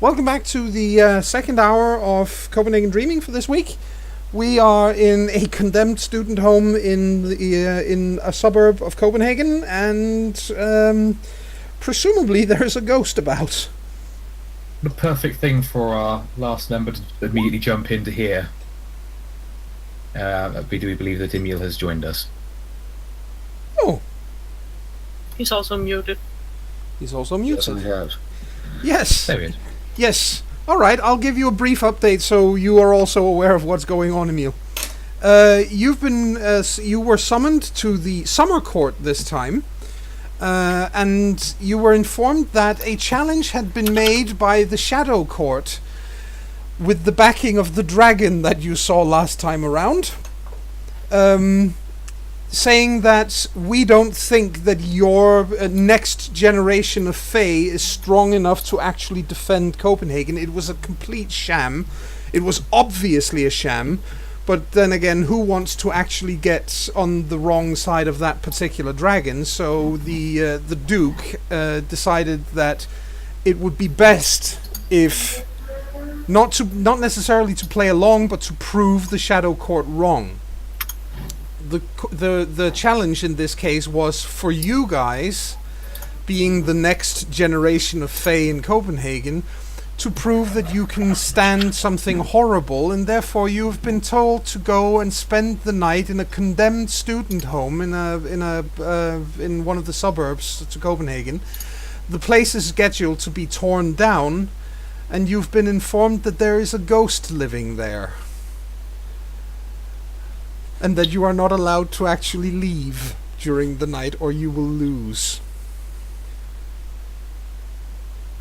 Welcome back to the second hour of Copenhagen Dreaming for this week. We are in a condemned student home in a suburb of Copenhagen, and presumably there's a ghost about. The perfect thing for our last member to immediately jump into here. We do believe that Emil has joined us. Oh, He's also muted. he's also muted. Yes. Yes. There he is. Yes. All right, I'll give you a brief update so you are also aware of what's going on, Emil. You were summoned to the summer court this time, and you were informed that a challenge had been made by the shadow court with the backing of the dragon that you saw last time around, saying that we don't think that your next generation of Fae is strong enough to actually defend Copenhagen. It was a complete sham. It was obviously a sham, but then again, who wants to actually get on the wrong side of that particular dragon? So the Duke decided that it would be best if not necessarily to play along, but to prove the Shadow Court wrong. The challenge in this case was for you guys, being the next generation of Fae in Copenhagen, to prove that you can stand something horrible, and therefore you've been told to go and spend the night in a condemned student home in one of the suburbs to Copenhagen. The place is scheduled to be torn down, and you've been informed that there is a ghost living there. And that you are not allowed to actually leave during the night, or you will lose.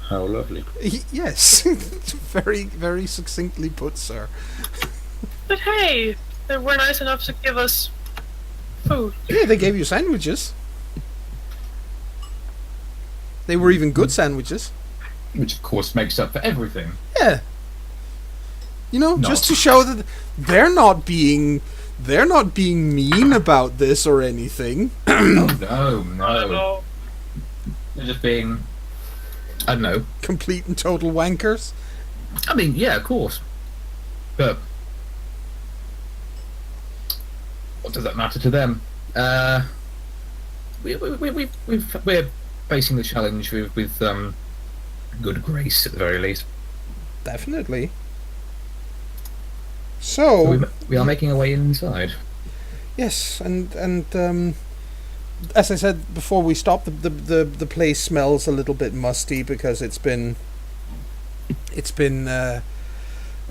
How lovely. Yes, very, very succinctly put, sir. But hey, they were nice enough to give us food. Yeah, they gave you sandwiches. They were even good sandwiches. Which, of course, makes up for everything. Yeah. You know, Not. just to show that they're not being mean about this or anything. Oh, no. I don't know. They're just being, I don't know. Complete and total wankers. I mean, yeah, of course. But what does that matter to them? We're facing the challenge with good grace, at the very least. Definitely. So So, we are making our way inside. yes, and as I said before we stopped, the place smells a little bit musty because it's been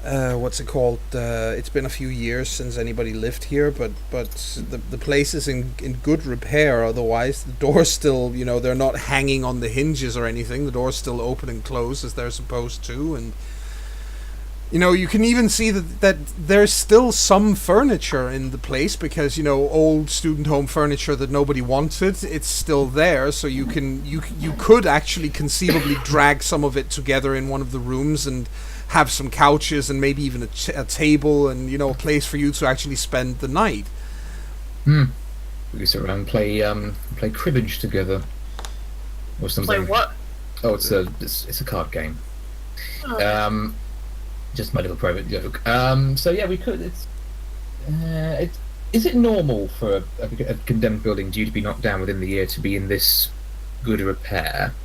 what's it called? It's been a few years since anybody lived here, but the place is in good repair. Otherwise, the doors still, they're not hanging on the hinges or anything. The doors still open and close as they're supposed to, and you can even see that there's still some furniture in the place because old student home furniture that nobody wanted, it's still there. So you could actually conceivably drag some of it together in one of the rooms and have some couches and maybe even a table and a place for you to actually spend the night. We could sit around and play cribbage together or something. Play what? Oh, it's a card game. Oh. Just my little private joke. So yeah, we could. Is it normal for a condemned building due to be knocked down within the year to be in this good repair?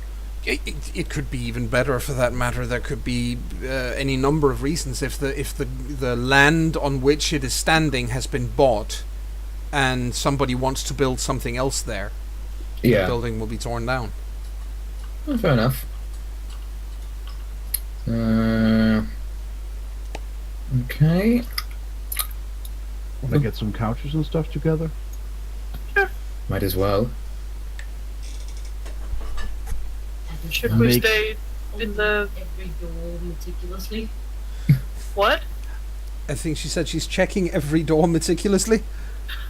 It could be even better, for that matter. There could be any number of reasons. If the land on which it is standing has been bought, and somebody wants to build something else there, Yeah. the building will be torn down. Well, fair enough. Okay. Want to get some couches and stuff together? Might as well. Should we Make- stay in the every door meticulously? what? I think she said she's checking every door meticulously.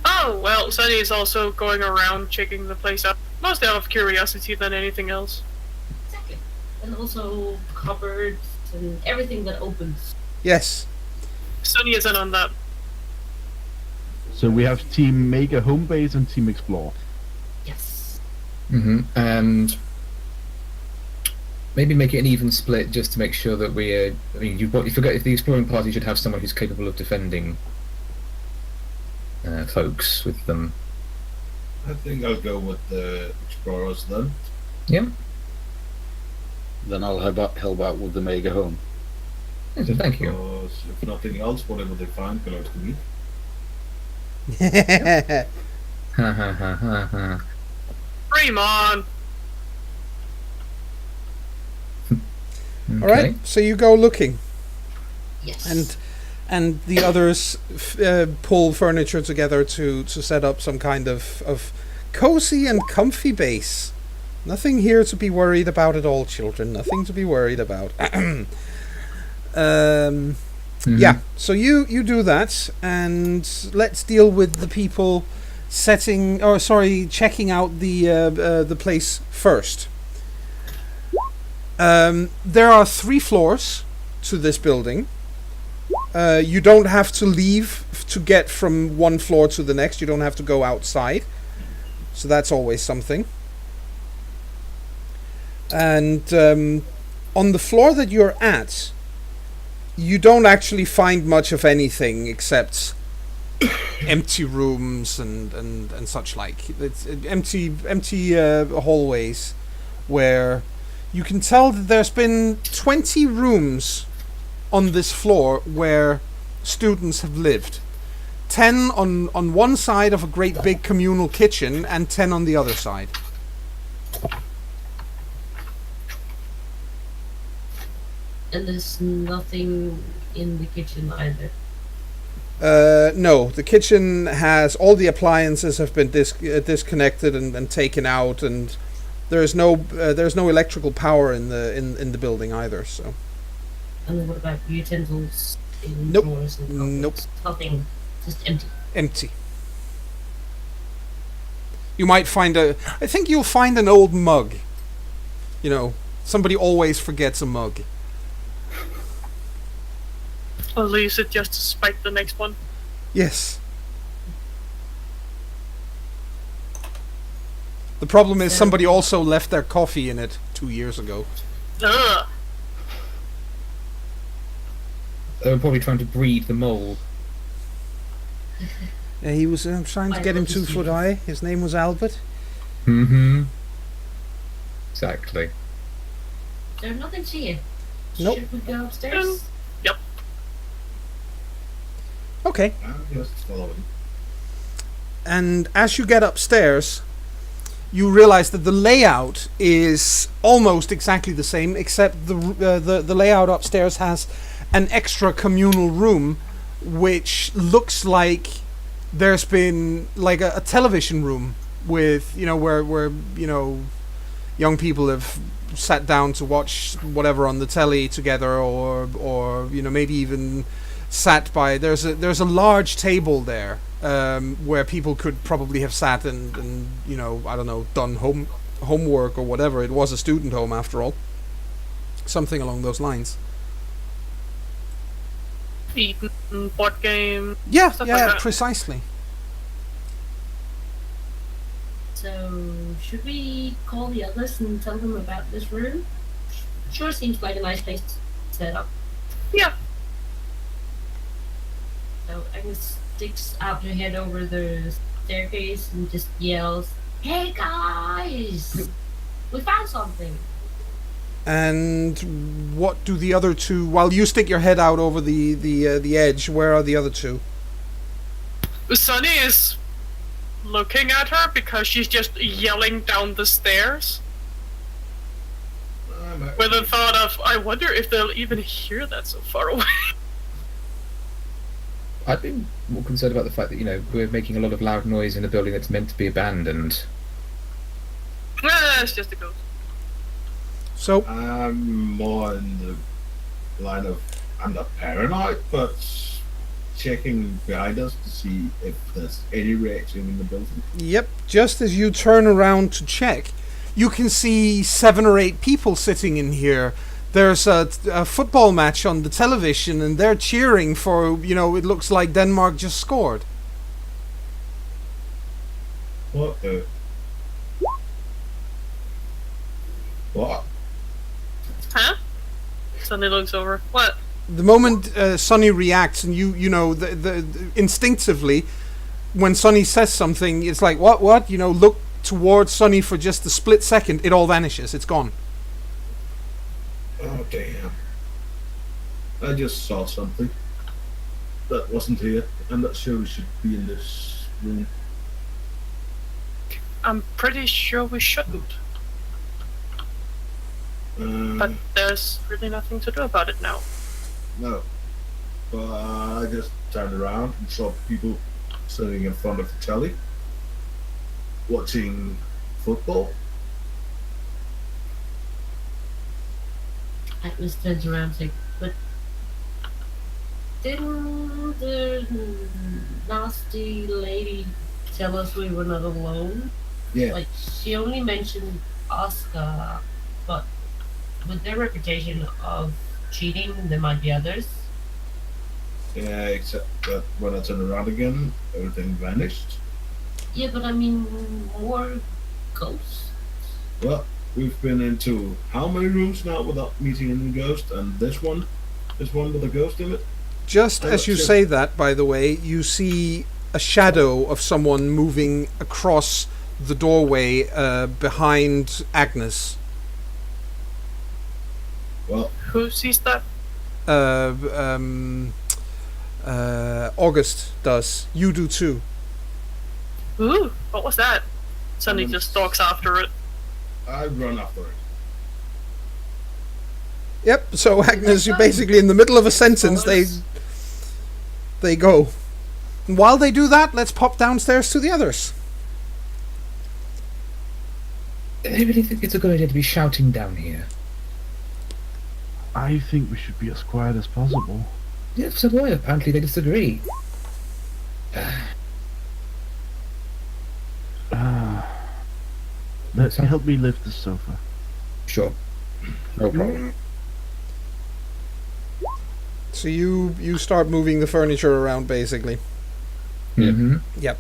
Oh, well, Sunny is also going around checking the place out. Mostly out of curiosity than anything else. Exactly. And also cupboards and everything that opens. Yes. Sunny isn't on that. So we have Team Make a Home Base and Team Explore. Yes. And maybe make it an even split just to make sure that we're. I mean, you forget if the exploring party should have someone who's capable of defending folks with them. I think I'll go with the explorers then. Yeah. Then I'll help out with the mega home. So thank you. Because if nothing else, whatever they find belongs to me. Ha ha ha ha ha. Dream on! All right, so you go looking, Yes. and the others pull furniture together to set up some kind of cozy and comfy base. Nothing here to be worried about at all, children. Nothing to be worried about. Yeah, so you do that, and let's deal with the people checking out the place first. There are 3 floors to this building. You don't have to leave to get from one floor to the next. You don't have to go outside. So that's always something. And on the floor that you're at, you don't actually find much of anything except empty rooms and such like. It's empty hallways where you can tell that there's been 20 rooms on this floor where students have lived. 10 on one side of a great big communal kitchen and 10 on the other side. And there's nothing in the kitchen either. No, the kitchen has all the appliances have been disconnected and taken out, and there's no electrical power in the building either. So. And then what about utensils in Nope. drawers and cupboards? Nope. Nothing. Just empty. Empty. You might find I think you'll find an old mug. You know, somebody always forgets a mug. Or leaves it just to spike the next one. Yes. The problem is somebody also left their coffee in it 2 years ago. Ugh! They were probably trying to breed the mole. Yeah, he was trying to get him 2 foot high. His name was Albert. Mm-hmm. Exactly. There's nothing here. Nope. Should we go upstairs? Yep. Okay. I'm just following. And as you get upstairs, you realize that the layout is almost exactly the same, except the layout upstairs has an extra communal room, which looks like there's been like a television room with, you know, where you know, young people have sat down to watch whatever on the telly together, or you know, maybe even sat by. There's a large table there where people could probably have sat and you know, I don't know, done homework or whatever. It was a student home after all. Something along those lines. Eaten, board game. Yeah, Stuff yeah, like that. precisely. So, should we call the others and tell them about this room? Sure seems like a nice place to set up. Yeah. So, Agnes sticks out her head over the staircase and just yells, "Hey guys! We found something!" And what do the other two? While you stick your head out over the edge, where are the other two? Sunny is looking at her because she's just yelling down the stairs. With the thought of, I wonder if they'll even hear that so far away. I'd be more concerned about the fact that, you know, we're making a lot of loud noise in a building that's meant to be abandoned. It's just a ghost. So I'm more in the line of, I'm not paranoid, but checking behind us to see if there's any reaction in the building. yep, just as you turn around to check, you can see 7 or 8 people sitting in here. There's a football match on the television, and they're cheering for, you know, it looks like Denmark just scored. What the? What? Sunny looks over. What? The moment Sonny reacts, and you know, the instinctively, when Sonny says something, it's like, what? You know, look towards Sonny for just a split second, it all vanishes. It's gone. Oh, damn. I just saw something that wasn't here. I'm not sure we should be in this room. I'm pretty sure we shouldn't. But there's really nothing to do about it now. No. But I just turned around and saw people sitting in front of the telly, watching football. Agnes turns around and says, but didn't the nasty lady tell us we were not alone? Yeah. Like, she only mentioned Oscar, but with their reputation of cheating, there might be others. Yeah, except that when I turned around again, everything vanished. Yeah, but I mean, more ghosts. Well, we've been into how many rooms now without meeting any ghost, and this one with a ghost in it? Just I'm as not you sure. say that, by the way, you see a shadow of someone moving across the doorway behind Agnes. Well, Who sees that? August does. You do too. Ooh, what was that? Sunny just stalks after it. I run after it. Yep. So Agnes, you're basically in the middle of a sentence. They go. And while they do that, let's pop downstairs to the others. Anybody think it's a good idea to be shouting down here? I think we should be as quiet as possible. Yeah, so do I. Apparently they disagree. Help me lift the sofa. Sure. No problem. So you start moving the furniture around, basically. Mm-hmm. Yep.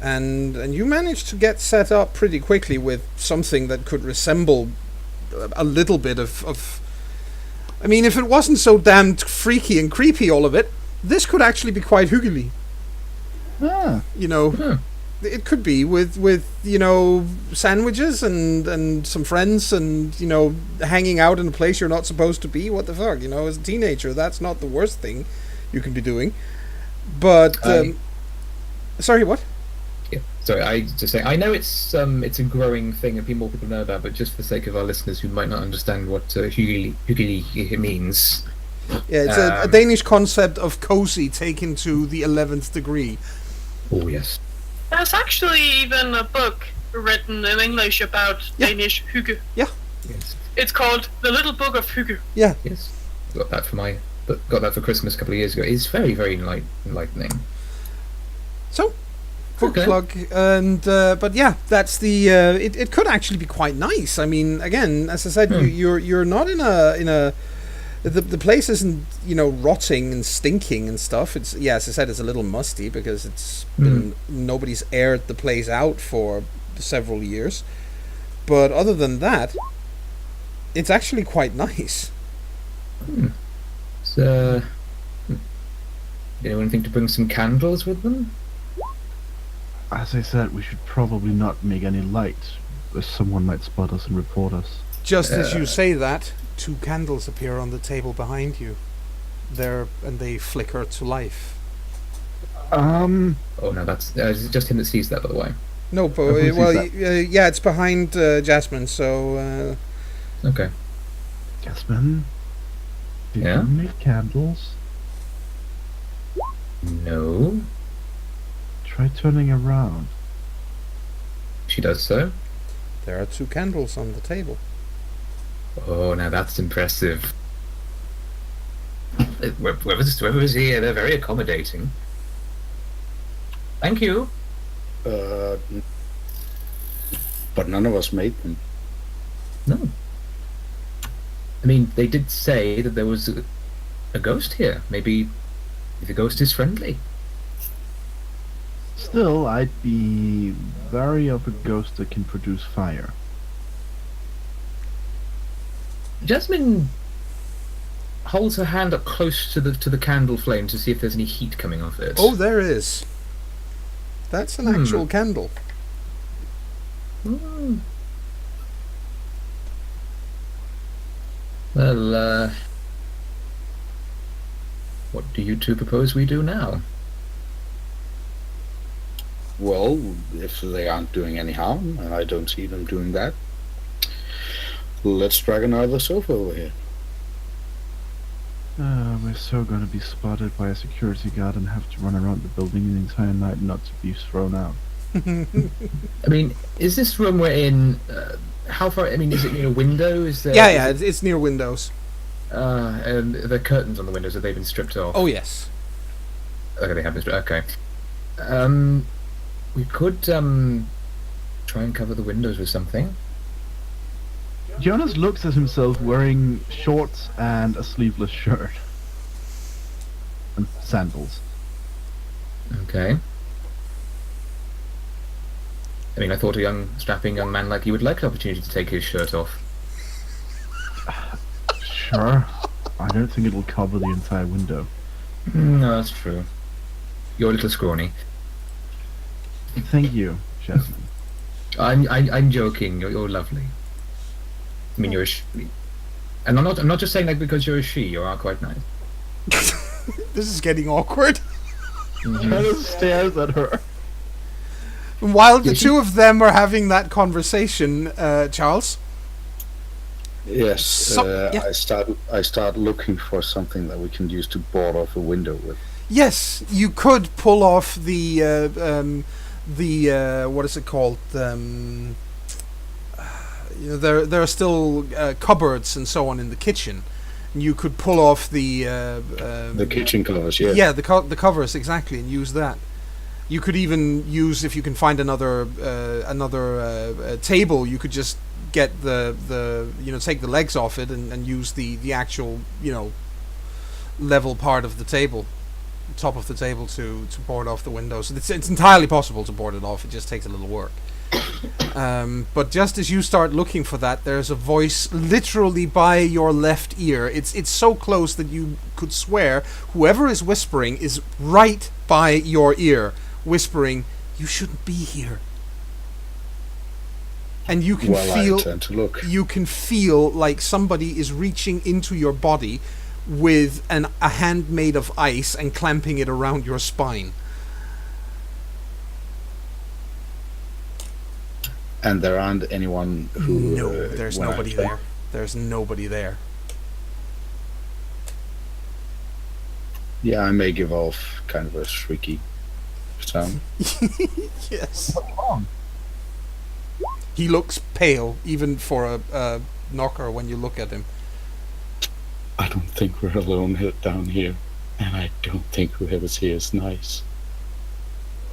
And you managed to get set up pretty quickly with something that could resemble a little bit of I mean, if it wasn't so damned freaky and creepy, all of it, this could actually be quite hygge. Ah, You know, Huh. it could be with you know, sandwiches and some friends and, you know, hanging out in a place you're not supposed to be. What the fuck, you know, as a teenager, that's not the worst thing you can be doing. But sorry, what? Yeah. Sorry, I just say I know it's a growing thing and more people know about, but just for the sake of our listeners who might not understand what hygge means. Yeah, it's a Danish concept of cozy taken to the 11th degree. Oh yes. There's actually even a book written in English about Yeah. Danish hygge. Yes. It's called The Little Book of Hygge. Yeah. Yes. Got that for Christmas a couple of years ago. It's very, very enlightening. So, book Okay. plug, and but yeah, that's the. It could actually be quite nice. I mean, again, as I said, you're not in a. The place isn't, you know, rotting and stinking and stuff. It's, yeah, as I said, it's a little musty because it's been, nobody's aired the place out for several years. But other than that, it's actually quite nice. So, anyone think to bring some candles with them? as I said, we should probably not make any light, as someone might spot us and report us. Just as you say that, 2 candles appear on the table behind you. And they flicker to life. Oh no, that's just him that sees that, by the way. No, but Who sees well, that? yeah, it's behind Jasmine. So Okay. Jasmine, did Yeah? you make candles? No. Try turning around. She does so. there are 2 candles on the table. Oh, now that's impressive. Whoever's here, they're very accommodating. Thank you. But none of us made them. No. I mean, they did say that there was a ghost here. Maybe the ghost is friendly. Still, I'd be wary of a ghost that can produce fire. Jasmine holds her hand up close to the candle flame to see if there's any heat coming off it. Oh, there is. That's an actual candle. Hmm. Well, what do you two propose we do now? Well, if they aren't doing any harm, and I don't see them doing that, let's drag another sofa over here. We're so going to be spotted by a security guard and have to run around the building the entire night not to be thrown out. I mean, is this room we're in? How far? I mean, is it near a window? Is there? Yeah, it's near windows. And the curtains on the windows, have they been stripped off? Oh yes. Okay, they have been stripped. Okay. We could try and cover the windows with something. Jonas looks at himself wearing shorts and a sleeveless shirt. And sandals. Okay. I mean, I thought a strapping young man like you would like the opportunity to take his shirt off. Sure. I don't think it'll cover the entire window. No, that's true. You're a little scrawny. Thank you, Jasmine. I'm joking. You're lovely. I mean, you're a she. And I'm not just saying that because you're a she. You are quite nice. This is getting awkward. Jonas stares at her. While the two of them are having that conversation, Charles. Yes, Yeah. I start looking for something that we can use to board off a window with. Yes, you could pull off the what is it called? You know, there are still cupboards and so on in the kitchen. You could pull off the kitchen covers, yeah. Yeah, the covers exactly, and use that. You could even use, if you can find another table, you could just get the take the legs off it and use the actual level part of the table, top of the table to board off the windows. It's entirely possible to board it off. It just takes a little work. But just as you start looking for that, there's a voice literally by your left ear. It's so close that you could swear whoever is whispering is right by your ear, whispering, "You shouldn't be here." And you can feel, I turn to look. you can feel like somebody is reaching into your body with a hand made of ice and clamping it around your spine. And there aren't anyone who... No, there's when I nobody check- there. There's nobody there. Yeah, I may give off kind of a shrieky sound. Yes. He looks pale, even for a knocker when you look at him. I don't think we're alone down here, and I don't think whoever's here is nice.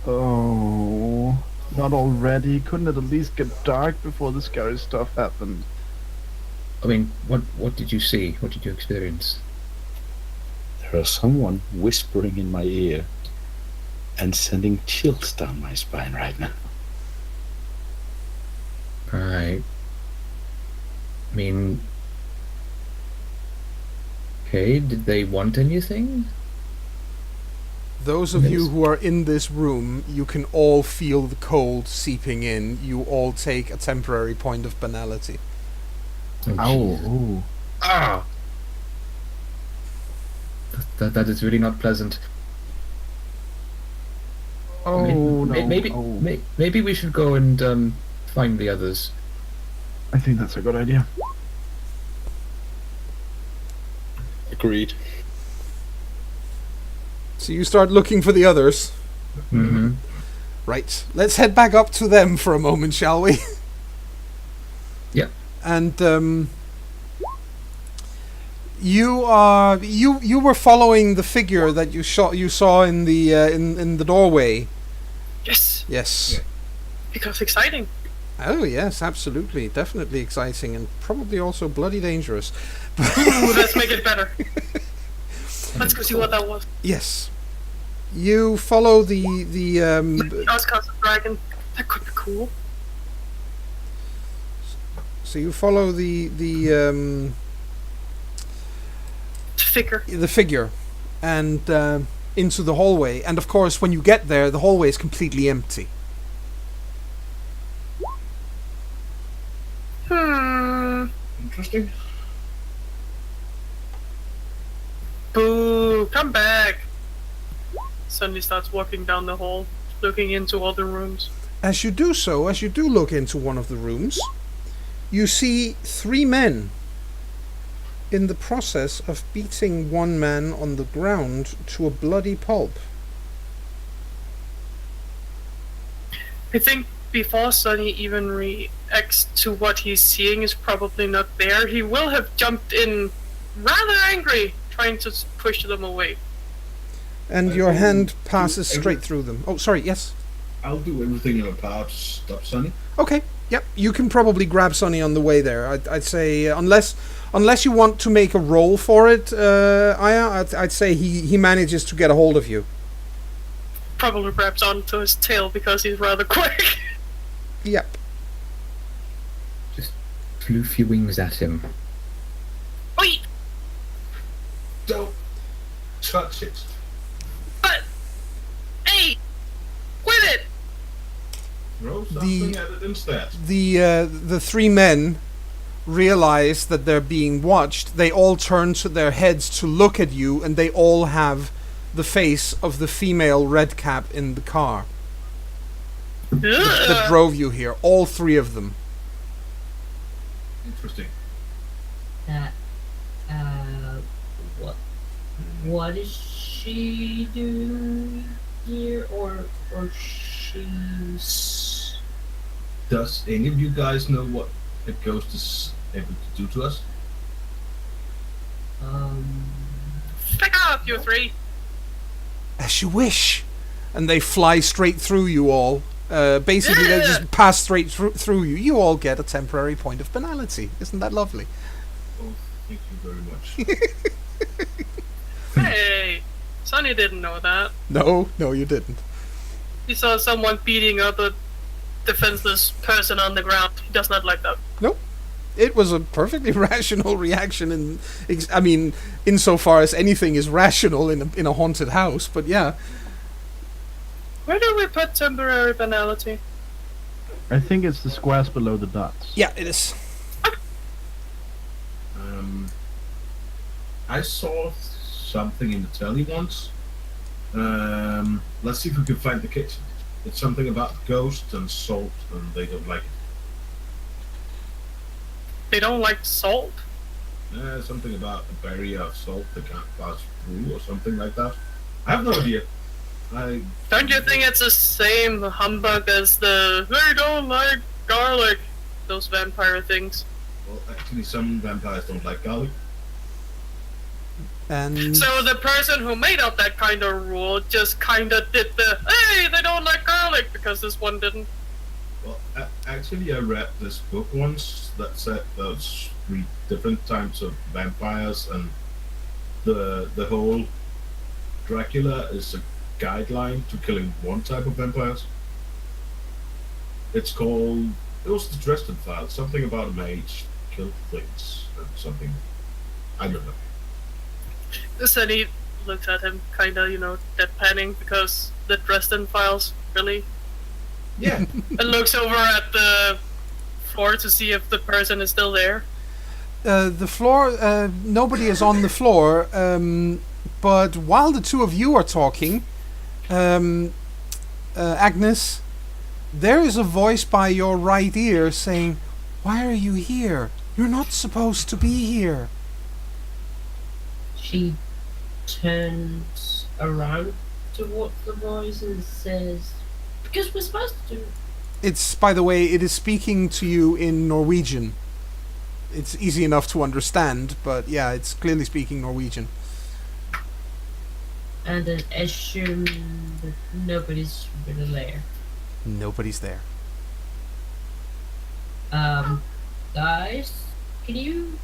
Oh, not already? Couldn't it at least get dark before the scary stuff happened? I mean, what did you see? What did you experience? There is someone whispering in my ear and sending chills down my spine right now. Right. I mean, okay, did they want anything? Those of you who are in this room, you can all feel the cold seeping in. You all take a temporary point of banality. Oh, Ow, jeez. ooh. Ah! That is really not pleasant. Oh, no. Maybe Oh. maybe we should go and find the others. I think that's a good idea. Agreed. So you start looking for the others. Mm-hmm. Right. Let's head back up to them for a moment, shall we? Yeah. And you were following the figure that you saw in the in the doorway. Yes, Yes. because exciting. Oh yes, absolutely, definitely exciting, and probably also bloody dangerous. Ooh, let's make it better. Let's go see what that was. Yes. You follow the Us cast a dragon. That could be cool. so you follow the figure. the figure, and into the hallway. And of course, when you get there, the hallway is completely empty. Interesting. Boo! Come back! Sunny starts walking down the hall, looking into all the rooms. As you do so, as you do look into one of the rooms, you see 3 men in the process of beating one man on the ground to a bloody pulp. I think before Sunny even reacts to what he's seeing is probably not there, he will have jumped in rather angry, trying to push them away. And your hand passes straight through them. Oh, sorry, yes? I'll do everything in my power to stop Sunny. Okay, yep. You can probably grab Sonny on the way there. I'd say, unless you want to make a roll for it, Aya, I'd say he manages to get a hold of you. Probably grabs onto his tail because he's rather quick. Yep. Just floof your wings at him. Wait! Don't touch it. But... Hey! Quit it! Throw something at it instead. The 3 men realize that they're being watched. They all turn to their heads to look at you, and they all have the face of the female redcap in the car that drove you here. All 3 of them. Interesting. What is she doing here, or she's... Does any of you guys know what a ghost is able to do to us? Pick up, you 3! As you wish. And they fly straight through you all. Basically, they just pass straight through you. You all get a temporary point of banality. Isn't that lovely? Oh, thank you very much. Hey! Sonny didn't know that. No, you didn't. He saw someone beating up a defenseless person on the ground. He does not like that. Nope. It was a perfectly rational reaction, insofar as anything is rational in a haunted house. But yeah, Where do we put temporary banality? I think it's the squares below the dots. yeah, it is. I saw something in the telly once. Let's see if we can find the kitchen. It's something about ghosts and salt, and they don't like it. They don't like salt? Something about a barrier of salt they can't pass through, or something like that. I have no idea. Don't you think it's the same humbug as the they don't like garlic? Those vampire things. Well, actually, some vampires don't like garlic. And So the person who made up that kind of rule just kinda did the hey, they don't like garlic because this one didn't. Well, actually, I read this book once that said there's 3 different types of vampires, and the whole Dracula is a guideline to killing one type of vampires. It was the Dresden Files, something about a mage killed things and something. I don't know. So he looks at him kinda, deadpanning because the Dresden Files, really? Yeah. And looks over at the floor to see if the person is still there. the floor, nobody is on the floor. But while the 2 of you are talking, Agnes, there is a voice by your right ear saying, "Why are you here? You're not supposed to be here." She turns around towards the voice and says, "Because we're supposed to." It's, by the way, it is speaking to you in Norwegian. It's easy enough to understand, but yeah, it's clearly speaking Norwegian. And then assume that nobody's really there. Nobody's there. Guys, can you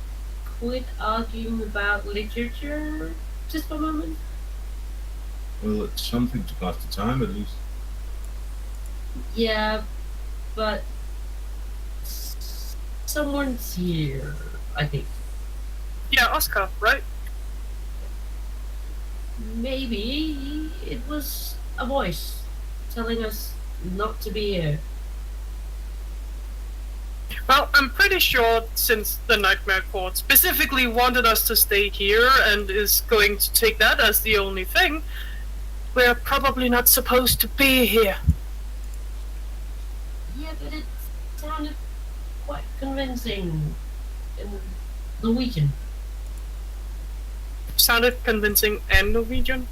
quit arguing about literature just for a moment? Well, it's something to pass the time, at least. Yeah, but someone's here, I think. Yeah, Oscar, right? maybe it was a voice telling us not to be here. Well, I'm pretty sure since the Nightmare Court specifically wanted us to stay here and is going to take that as the only thing, we're probably not supposed to be here. Yeah, but it sounded quite convincing in Norwegian. Sounded convincing and Norwegian.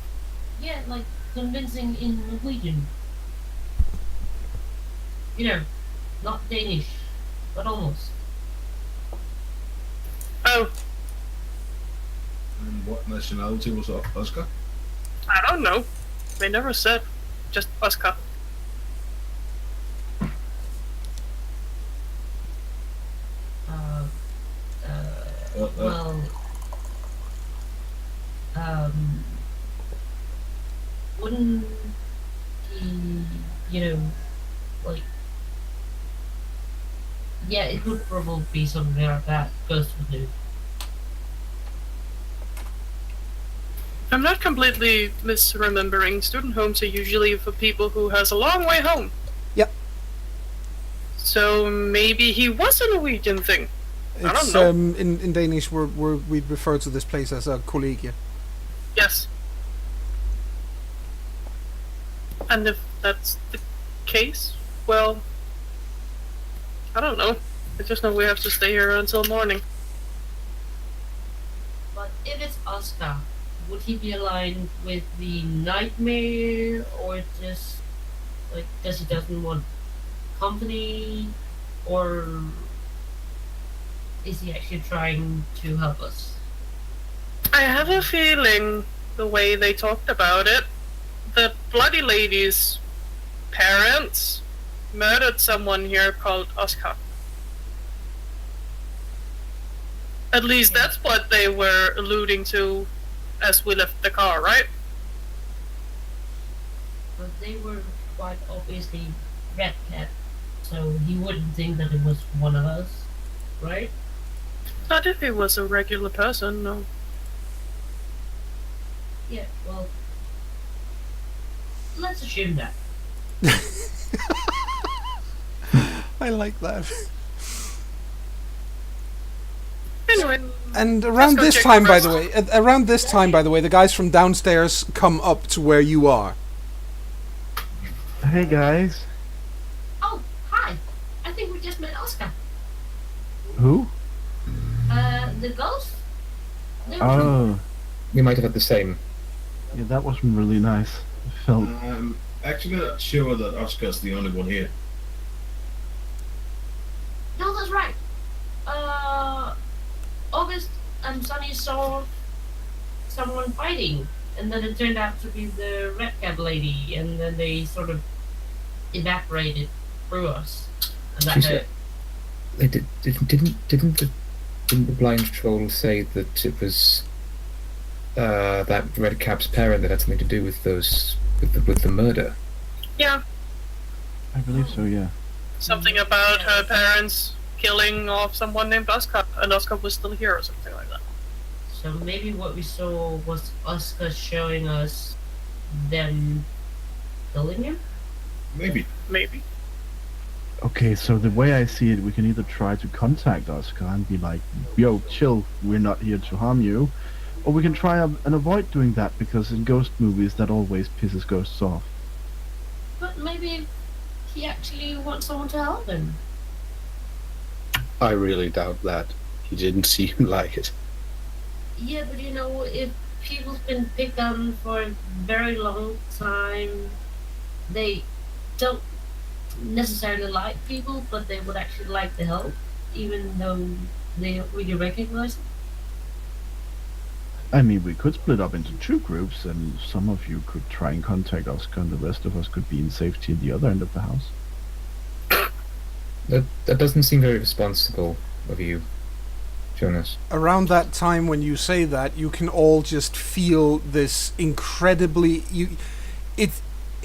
Yeah, like convincing in Norwegian. You know, not Danish, but almost. Oh, And what nationality was Oscar? I don't know. They never said. Just Oscar. Uh, Uh, well, wouldn't he, like, yeah, it would probably be something like that Ghost would do. I'm not completely misremembering. Student homes are usually for people who has a long way home. Yep. So maybe he was a Norwegian thing. I don't It's know. in Danish we refer to this place as a kollegie. Yes. And if that's the case, well, I don't know. I just know we have to stay here until morning. But if it's Oscar, would he be aligned with the nightmare, or just like because he doesn't want company, or is he actually trying to help us? I have a feeling, the way they talked about it, that Bloody Lady's parents murdered someone here called Oscar. At least that's what they were alluding to as we left the car, right? But they were quite obviously red cat, so he wouldn't think that it was one of us, right? Not if he was a regular person, no. Yeah, well, let's assume that. I like that. Anyway, And around go this check time, the by rest. the way, around this time, by the way, the guys from downstairs come up to where you are. Hey guys. Oh, hi! I think we just met Oscar. Who? The ghost? They were- Oh, We might have had the same. yeah, that wasn't really nice. It felt. I'm actually not sure that Oscar's the only one here. No, that's right. August and Sunny saw someone fighting, and then it turned out to be the red cap lady, and then they sort of evaporated through us, and that She's- hurt. They didn't the blind troll say that it was that red cap's parent that had something to do with those with the murder? yeah, I believe so, yeah. something about her parents killing off someone named Oscar, and Oscar was still here or something like that. So maybe what we saw was Oscar showing us them killing him? Maybe. Maybe. Okay, so the way I see it, we can either try to contact Oscar and be like, yo, chill, we're not here to harm you, or we can try and avoid doing that, because in ghost movies that always pisses ghosts off. But maybe he actually wants someone to help him. I really doubt that. He didn't seem like it. Yeah, but if people's been picked on for a very long time, they don't necessarily like people, but they would actually like the help, even though they don't really recognize it. I mean, we could split up into two groups, and some of you could try and contact Oscar, and the rest of us could be in safety at the other end of the house. That doesn't seem very responsible of you, Jonas. Around that time when you say that, you can all just feel this incredibly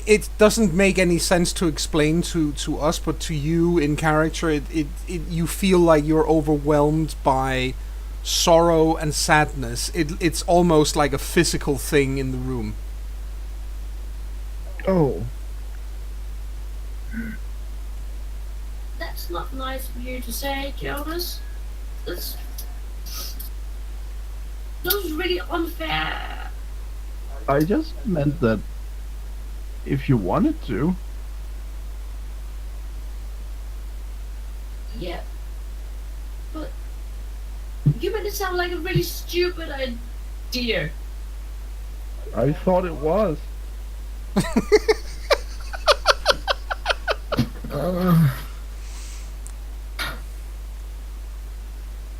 it doesn't make any sense to explain to us, but to you in character, you feel like you're overwhelmed by sorrow and sadness. It's almost like a physical thing in the room. Oh, That's not nice of you to say, Jonas. That's really unfair. I just meant that if you wanted to. Yeah. But you made it sound like a really stupid idea. I thought it was.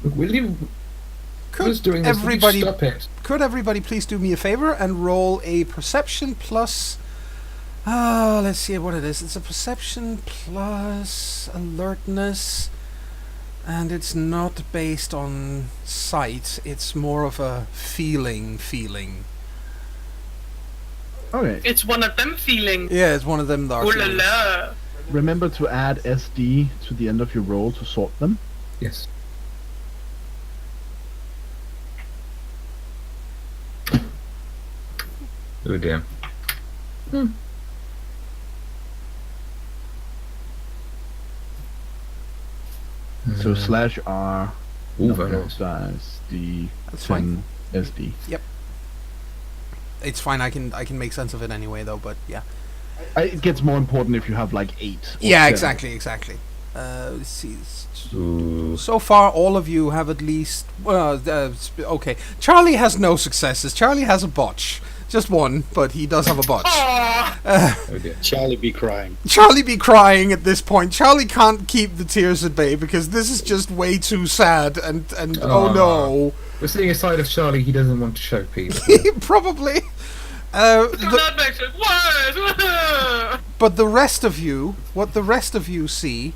Will you? Could Who's doing this? Will you everybody stop it? Could everybody please do me a favor and roll a perception plus... let's see what it is. It's a perception plus alertness, and it's not based on sight. It's more of a feeling. Okay. It's one of them feelings. Yeah, it's one of them dark Ooh la feelings. la. Remember to add SD to the end of your roll to sort them. Yes. Oh dear. So slash R, Ooh, number very of nice. dice, D, That's 10 SD. It's fine. I can make sense of it anyway, though. But yeah. It gets more important if you have like 8. or Yeah, 7. exactly. Let's see. Ooh. So far, all of you have at least... okay. Charlie has no successes. Charlie has a botch. Just one, but he does have a botch. Oh dear. Charlie be crying. Charlie be crying at this point. Charlie can't keep the tears at bay because this is just way too sad and oh no. We're seeing a side of Charlie he doesn't want to show people. Probably. That makes it worse. But the rest of you, what the rest of you see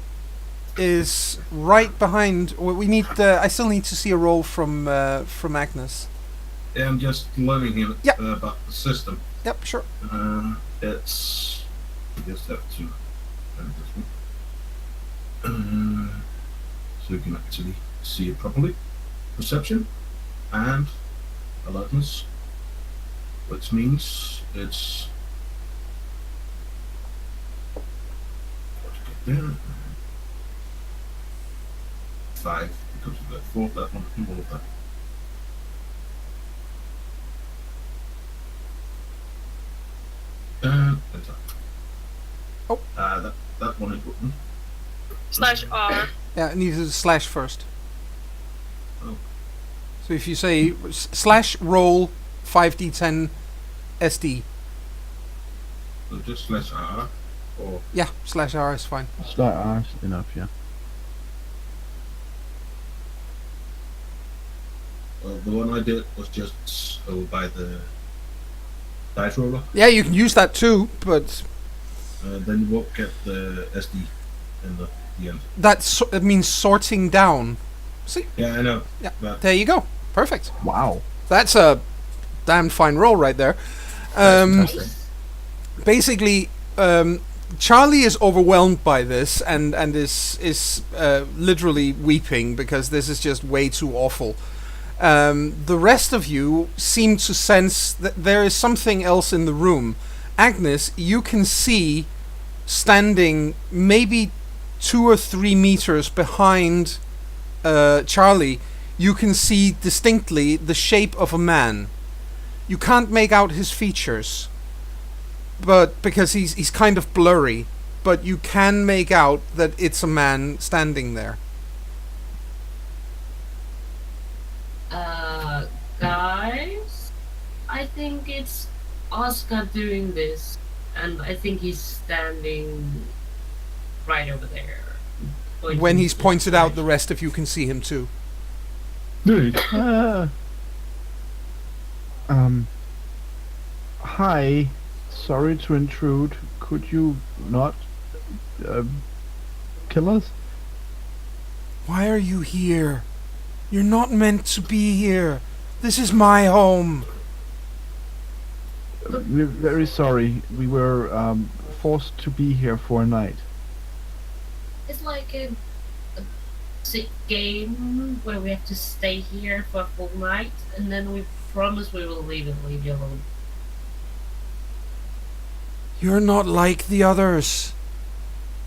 is right behind... We need... I still need to see a roll from Agnes. I'm just learning him Yep. about the system. Yep, sure. It's... I just have to... find this one. So you can actually see it properly. Perception and alertness, which means it's... There. 5 because of that 4, that one, and all of that. Enter. Oh. That one is written. /R. Yeah, I need to slash first. Oh. So if you say slash roll 5d10 SD. So just /R or Yeah, slash R is fine. Slash R is enough, yeah. the one I did was just by the dice roller. Yeah, you can use that too, but Then you won't get the SD in the end. it means sorting down. See? Yeah, I know. Yeah, But there you go. Perfect. Wow. That's a damn fine roll right there. Fantastic. Basically, Charlie is overwhelmed by this and is literally weeping because this is just way too awful. The rest of you seem to sense that there is something else in the room. Agnes, you can see standing maybe 2 or 3 meters behind Charlie. You can see distinctly the shape of a man. You can't make out his features, but because he's kind of blurry, but you can make out that it's a man standing there. Guys, I think it's Oscar doing this, and I think he's standing right over there. When he's pointed out, the rest of you can see him too. Hi. Sorry to intrude. Could you not kill us? Why are you here? You're not meant to be here. This is my home. We're very sorry. We were forced to be here for a night. It's like sick game where we have to stay here for a full night, and then we promise we will leave and leave you alone. You're not like the others.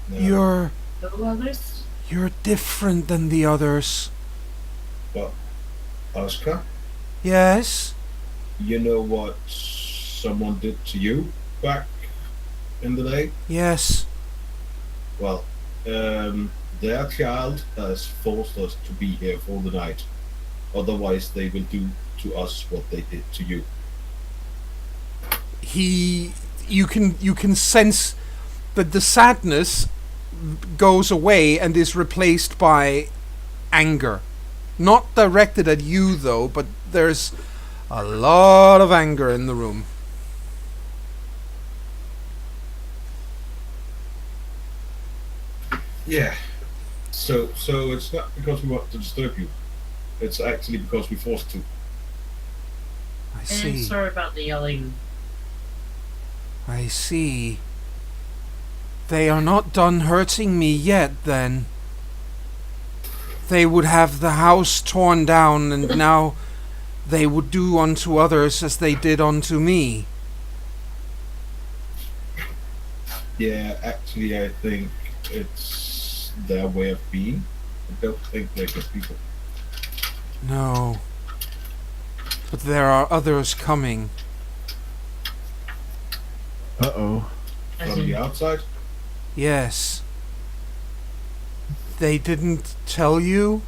No. No others? You're different than the others. But Oscar, Yes? you know what someone did to you back in the day? Yes. Well, their child has forced us to be here for the night. Otherwise, they will do to us what they did to you. You can sense that the sadness goes away and is replaced by anger. Not directed at you though, but there's a lot of anger in the room. Yeah. So it's not because we want to disturb you. It's actually because we're forced to. I And see. sorry about the yelling. I see. They are not done hurting me yet, then. They would have the house torn down, and now they would do unto others as they did unto me. Yeah, actually, I think it's their way of being. I don't think they're good people. No. But there are others coming. Uh-oh. As From in, the outside? Yes. They didn't tell you?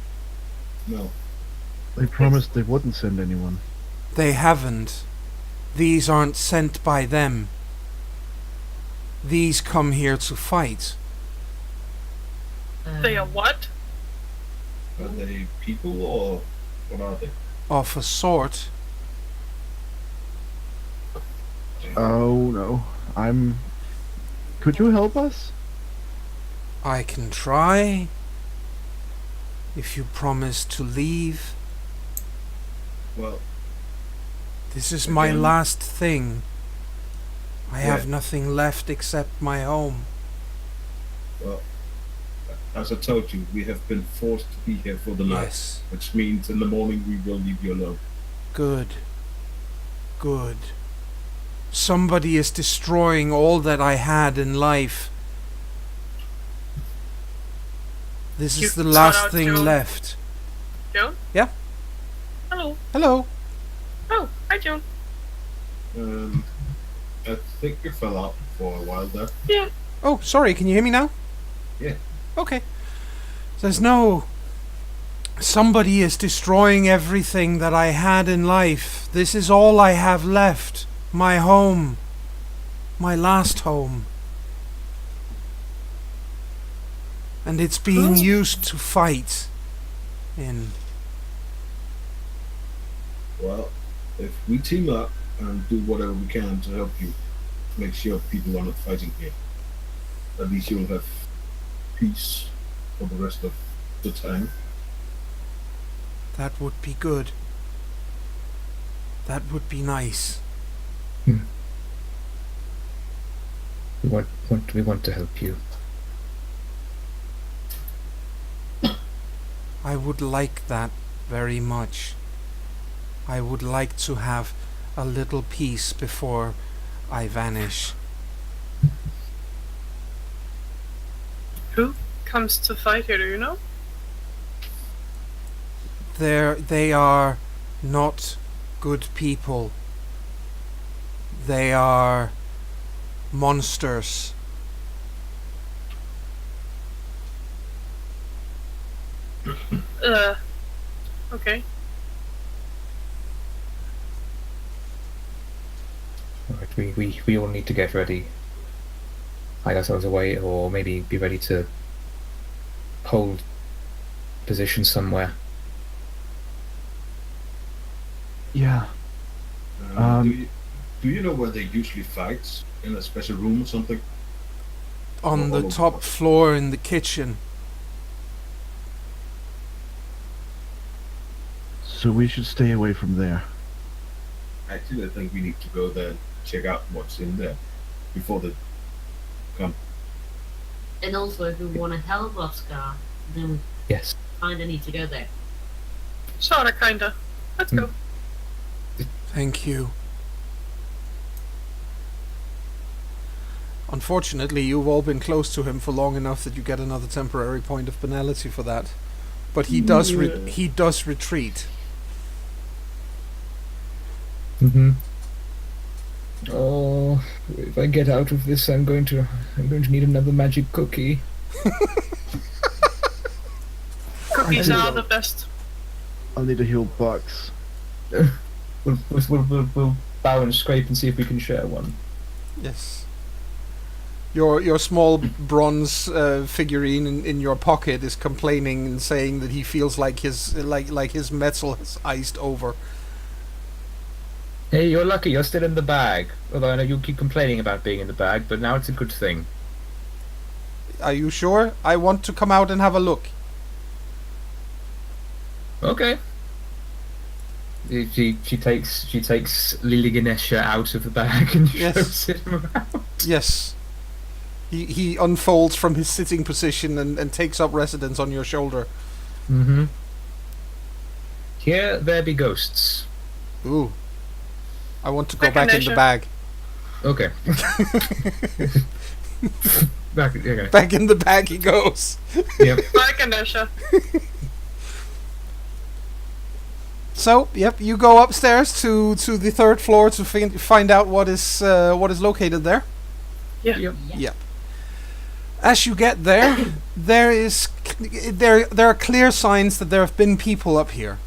No. They promised they wouldn't send anyone. They haven't. These aren't sent by them. These come here to fight. They are what? Are they people or what are they? Of a sort. Oh no. Could you help us? I can try. If you promise to leave. Well, This is my Again? last thing. I have Yeah. nothing left except my home. as I told you, we have been forced to be here for the night. Yes. Which means in the morning we will leave you alone. Good. Good. Somebody is destroying all that I had in life. This You is the cut last out thing Joan. left. Joan? Yeah? Hello. Hello. Oh, hi, Joan. I think you fell out for a while there. Yeah. Oh, sorry, can you hear me now? Yeah. Okay. There's no... Somebody is destroying everything that I had in life. This is all I have left. My home. My last home. And it's being Oh. used to fight in. Well, if we team up and do whatever we can to help you, make sure people are not fighting here. At least you'll have peace for the rest of the time. That would be good. That would be nice. We want to help you. I would like that very much. I would like to have a little peace before I vanish. Who comes to fight here, do you know? They are not good people. They are monsters. Okay. Alright, we all need to get ready. Hide ourselves away, or maybe be ready to hold position somewhere. Yeah. Do you know where they usually fight? In a special room or something? On the Oh. top floor in the kitchen. So we should stay away from there. Actually, I think we need to go there and check out what's in there before they come. And also, if we want to help Oscar, then Yes. kinda need to go there. Sorta, kinda. Let's go. Thank you. Unfortunately, you've all been close to him for long enough that you get another temporary point of banality for that. But he does he does retreat. Mm-hmm. Oh, if I get out of this, I'm going to need another magic cookie. Cookies are the best. I'll need to heal bugs. We'll bow and scrape and see if we can share one. Yes. Your small bronze figurine in your pocket is complaining and saying that he feels like his metal has iced over. Hey, you're lucky you're still in the bag. Although I know you keep complaining about being in the bag, but now it's a good thing. Are you sure? I want to come out and have a look. Okay. She takes Lily Ganesha out of the bag and Yes. shows it around. Yes. He unfolds from his sitting position and takes up residence on your shoulder. Mm-hmm. Here there be ghosts. Ooh. I want to go Back back in in the the bag. Okay. Okay. Back in the bag he goes. Yep. Bye, Ganesha. So, yep, you go upstairs to the third floor to find out what is located there. Yeah. Yep. Yep. As you get there, there are clear signs that there have been people up here,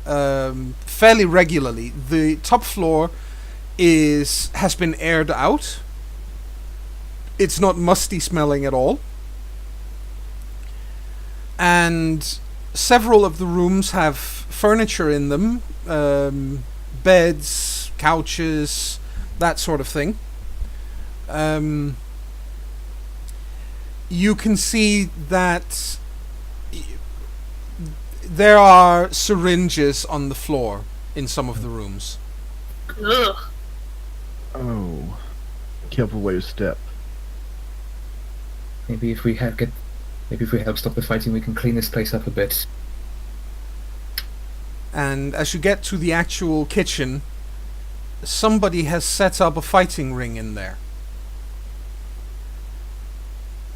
fairly regularly. The top floor has been aired out. It's not musty smelling at all, and several of the rooms have furniture in them, beds, couches, that sort of thing. You can see that there are syringes on the floor in some of the rooms. Ugh. Oh. Careful where you step. Maybe if we help stop the fighting, we can clean this place up a bit. And as you get to the actual kitchen, somebody has set up a fighting ring in there.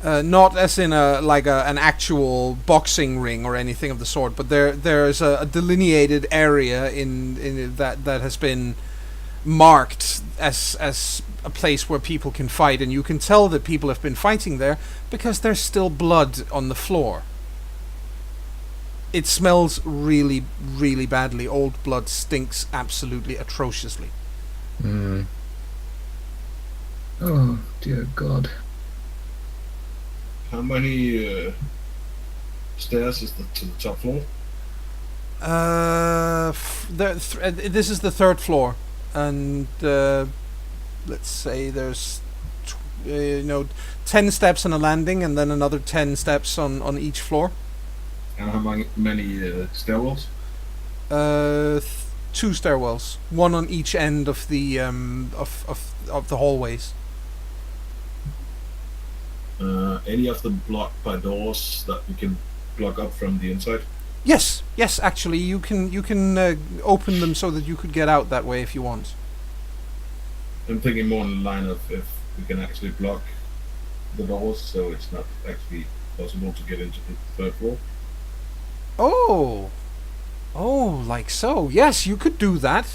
Not as in an actual boxing ring or anything of the sort, but there's a delineated area in that has been marked as a place where people can fight, and you can tell that people have been fighting there because there's still blood on the floor. It smells really, really badly. Old blood stinks absolutely atrociously. Hmm. Oh dear God. How many stairs is to the top floor? This is the third floor, and let's say there's 10 steps on a landing, and then another 10 steps on each floor. And how many stairwells? 2 stairwells, one on each end of the of the hallways. Any of them blocked by doors that we can block up from the inside? Yes, actually, you can open them so that you could get out that way if you want. I'm thinking more in the line of if we can actually block the doors so it's not actually possible to get into the third floor. Oh, like so. Yes, you could do that.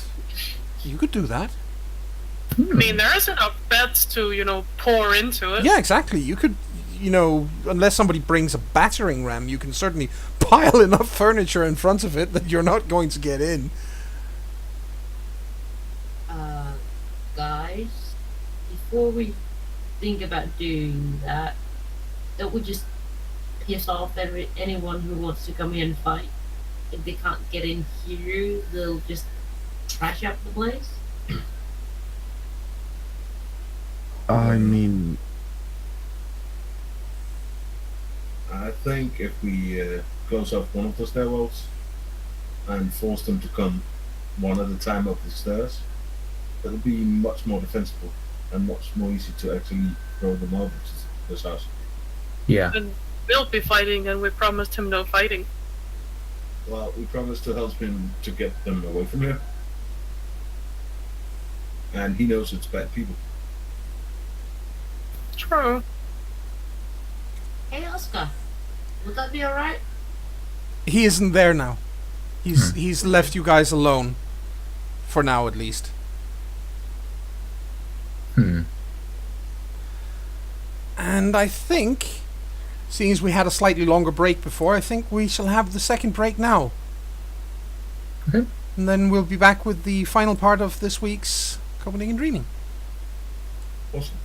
I mean, there is enough beds to, pour into it. Yeah, exactly. You could, unless somebody brings a battering ram, you can certainly pile enough furniture in front of it that you're not going to get in. Guys, before we think about doing that, don't we just piss off anyone who wants to come here and fight? If they can't get in here, they'll just trash up the place? I mean, I think if we close off one of the stairwells and force them to come one at a time up the stairs, it'll be much more defensible and much more easy to actually throw them out of this house. Yeah. And we'll be fighting, and we promised him no fighting. Well, we promised to help him to get them away from here. And he knows it's bad people. True. Hey, Oscar. Would that be alright? He isn't there now. He's left you guys alone. For now, at least. And I think, seeing as we had a slightly longer break before, I think we shall have the second break now. Okay. And then we'll be back with the final part of this week's Copenhagen Dreaming. Awesome.